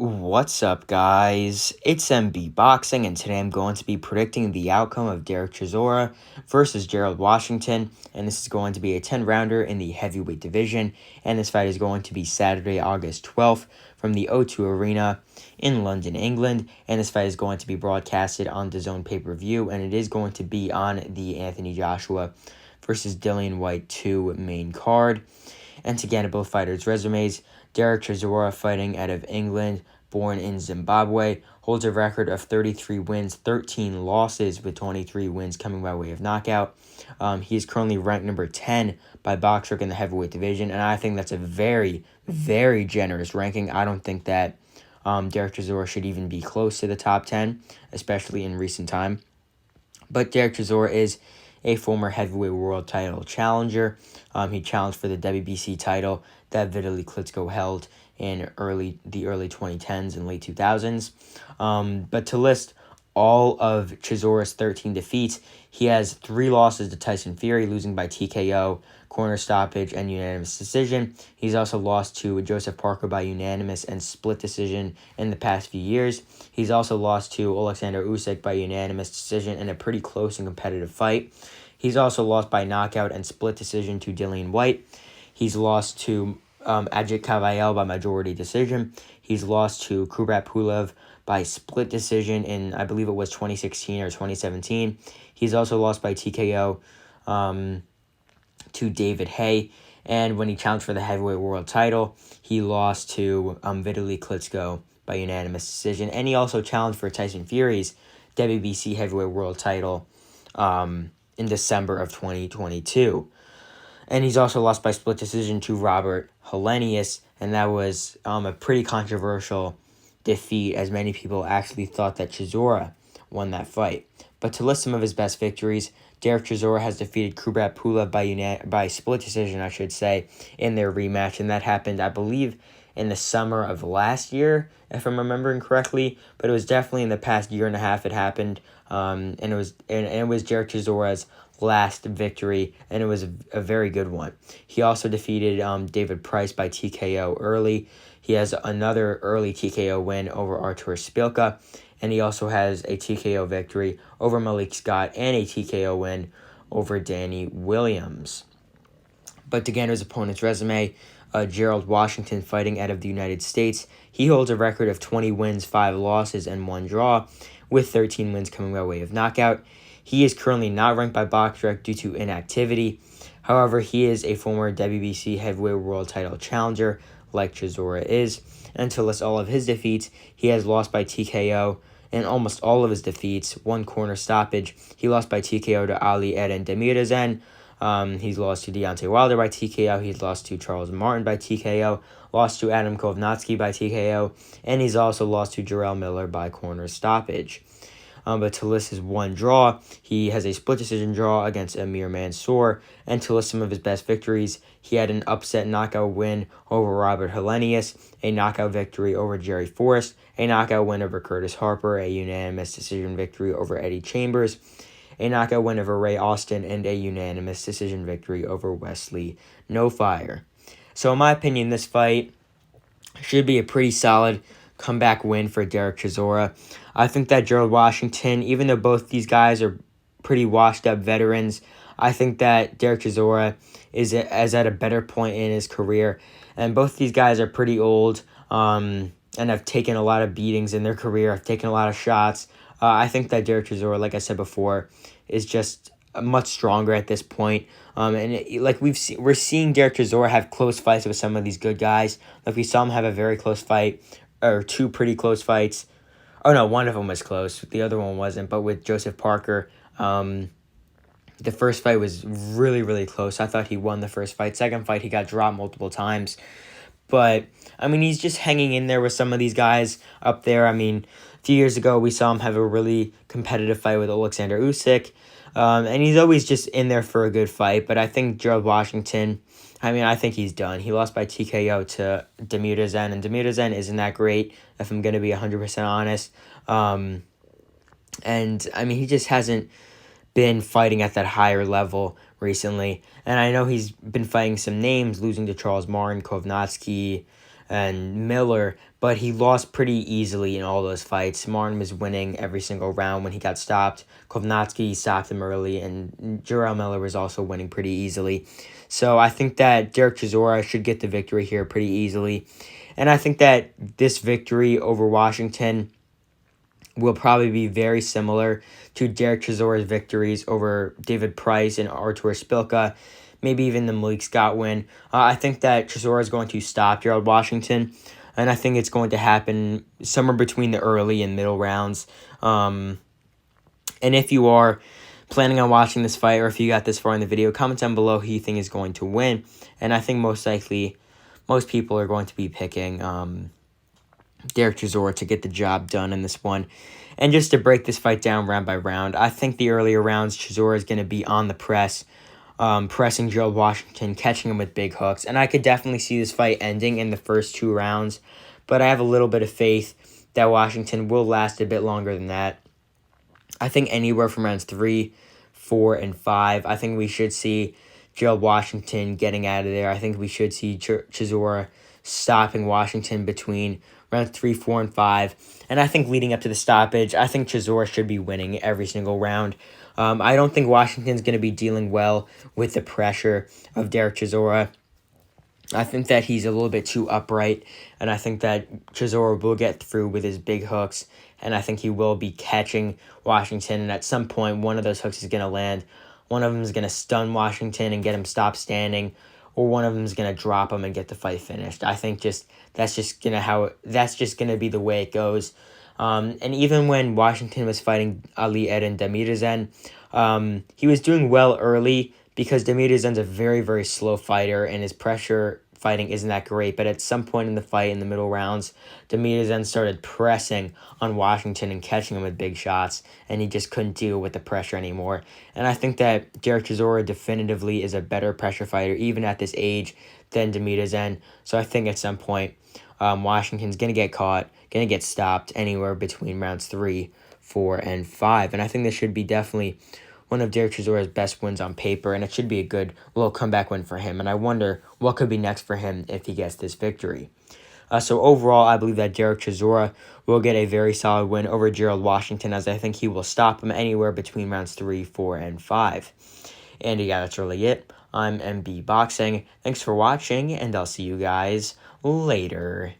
What's up, guys? It's MB Boxing, and today I'm going to be predicting the outcome of Derek Chisora versus Gerald Washington, and this is going to be a 10-rounder in the heavyweight division, and this fight is going to be Saturday, August 12th from the O2 Arena in London, England, and this fight is going to be broadcasted on DAZN pay-per-view, and it is going to be on the Anthony Joshua versus Whyte 2 main card. And to get at both fighters' resumes, Derek Chisora, fighting out of England, born in Zimbabwe, holds a record of 33 wins, 13 losses, with 23 wins coming by way of knockout. He is currently ranked number 10 by BoxRec in the heavyweight division, and I think that's a very, very generous ranking. I don't think that Derek Chisora should even be close to the top 10, especially in recent time. But Derek Chisora is a former heavyweight world title challenger. He challenged for the WBC title that Vitaly Klitschko held in the early 2010s and late 2000s. But to list all of Chisora's 13 defeats, he has 3 losses to Tyson Fury, losing by TKO, corner stoppage, and unanimous decision. He's also lost to Joseph Parker by unanimous and split decision in the past few years. He's also lost to Alexander Usyk by unanimous decision in a pretty close and competitive fight. He's also lost by knockout and split decision to Whyte. He's lost to Ajit Kavael by majority decision. He's lost to Kubrat Pulev by split decision in, I believe it was 2016 or 2017. He's also lost by TKO to David Haye. And when he challenged for the heavyweight world title, he lost to Vitaly Klitschko by unanimous decision. And he also challenged for Tyson Fury's WBC heavyweight world title in December of 2022. And he's also lost by split decision to Robert Helenius, and that was a pretty controversial defeat, as many people actually thought that Chisora won that fight. But to list some of his best victories, Derek Chisora has defeated Kubrat Pulev by split decision, I should say, in their rematch, and that happened, I believe, in the summer of last year, if I'm remembering correctly. But it was definitely in the past year and a half it happened, and it was Derek Chisora's last victory, and it was a very good one. He also defeated David Price by TKO early. He has another early TKO win over Artur Spilka, and he also has a TKO victory over Malik Scott and a TKO win over Danny Williams. But to get his opponent's resume, Gerald Washington, fighting out of the United States, he holds a record of 20 wins, 5 losses, and 1 draw, with 13 wins coming by way of knockout. He is currently not ranked by BoxRec due to inactivity. However, he is a former WBC heavyweight world title challenger, like Chisora is. And to list all of his defeats, he has lost by TKO in almost all of his defeats, 1 corner stoppage. He lost by TKO to Ali Eden Demirdzen. He's lost to Deontay Wilder by TKO. He's lost to Charles Martin by TKO. Lost to Adam Kovnatsky by TKO. And he's also lost to Jarrell Miller by corner stoppage. But to list his 1 draw, he has a split decision draw against Amir Mansour. And to list some of his best victories, he had an upset knockout win over Robert Helenius, a knockout victory over Jerry Forrest, a knockout win over Curtis Harper, a unanimous decision victory over Eddie Chambers, a knockout win over Ray Austin, and a unanimous decision victory over Wesley No-Fire. So in my opinion, this fight should be a pretty solid comeback win for Derek Chisora. I think that Gerald Washington, even though both these guys are pretty washed-up veterans, I think that Derek Chisora is at a better point in his career. And both these guys are pretty old and have taken a lot of beatings in their career, have taken a lot of shots. I think that Derek Chisora, like I said before, is just much stronger at this point. We're seeing Derek Chisora have close fights with some of these good guys. Like we saw him have a very close fight, or 2 pretty close fights. Oh no, one of them was close. The other one wasn't. But with Joseph Parker, the first fight was really, really close. I thought he won the first fight. Second fight, he got dropped multiple times. But, I mean, he's just hanging in there with some of these guys up there. I mean, a few years ago, we saw him have a really competitive fight with Alexander Usyk. And he's always just in there for a good fight. But I think Gerald Washington, I think he's done. He lost by TKO to Demirdzen, and Demirdzen isn't that great, if I'm going to be 100% honest. He just hasn't been fighting at that higher level recently. And I know he's been fighting some names, losing to Charles Martin, Kovnatsky, and Miller, but he lost pretty easily in all those fights. Martin was winning every single round when he got stopped. Kovnatsky stopped him early, and Jarrell Miller was also winning pretty easily. So I think that Derek Chisora should get the victory here pretty easily. And I think that this victory over Washington will probably be very similar to Derek Chisora's victories over David Price and Artur Spilka, maybe even the Malik Scott win. I think that Chisora is going to stop Gerald Washington, and I think it's going to happen somewhere between the early and middle rounds. And if you are planning on watching this fight, or if you got this far in the video, comment down below who you think is going to win. And I think most likely, most people are going to be picking Derek Chisora to get the job done in this one. And just to break this fight down round by round, I think the earlier rounds, Chisora is going to be on the press, pressing Gerald Washington, catching him with big hooks. And I could definitely see this fight ending in the first 2 rounds, but I have a little bit of faith that Washington will last a bit longer than that. I think anywhere from rounds 3, 4, and 5, I think we should see Gerald Washington getting out of there. I think we should see Chisora stopping Washington between rounds 3, 4, and 5. And I think leading up to the stoppage, I think Chisora should be winning every single round. I don't think Washington's going to be dealing well with the pressure of Derek Chisora. I think that he's a little bit too upright, and I think that Chisora will get through with his big hooks, and I think he will be catching Washington, and at some point, one of those hooks is going to land. One of them is going to stun Washington and get him stopped standing, or one of them is going to drop him and get the fight finished. I think that's just going to be the way it goes. And even when Washington was fighting Ali Eden Demirezen, he was doing well early because Demirezen's a very, very slow fighter, and his pressure fighting isn't that great. But at some point in the fight, in the middle rounds, Demirezen started pressing on Washington and catching him with big shots, and he just couldn't deal with the pressure anymore. And I think that Derek Chisora definitively is a better pressure fighter, even at this age, than Demirezen. So I think at some point, Washington's going to get caught, going to get stopped anywhere between rounds 3, 4, and 5. And I think this should be definitely one of Derek Chisora's best wins on paper, and it should be a good little comeback win for him. And I wonder what could be next for him if he gets this victory. So overall, I believe that Derek Chisora will get a very solid win over Gerald Washington, as I think he will stop him anywhere between rounds 3, 4, and 5. And yeah, that's really it. I'm MB Boxing. Thanks for watching, and I'll see you guys later.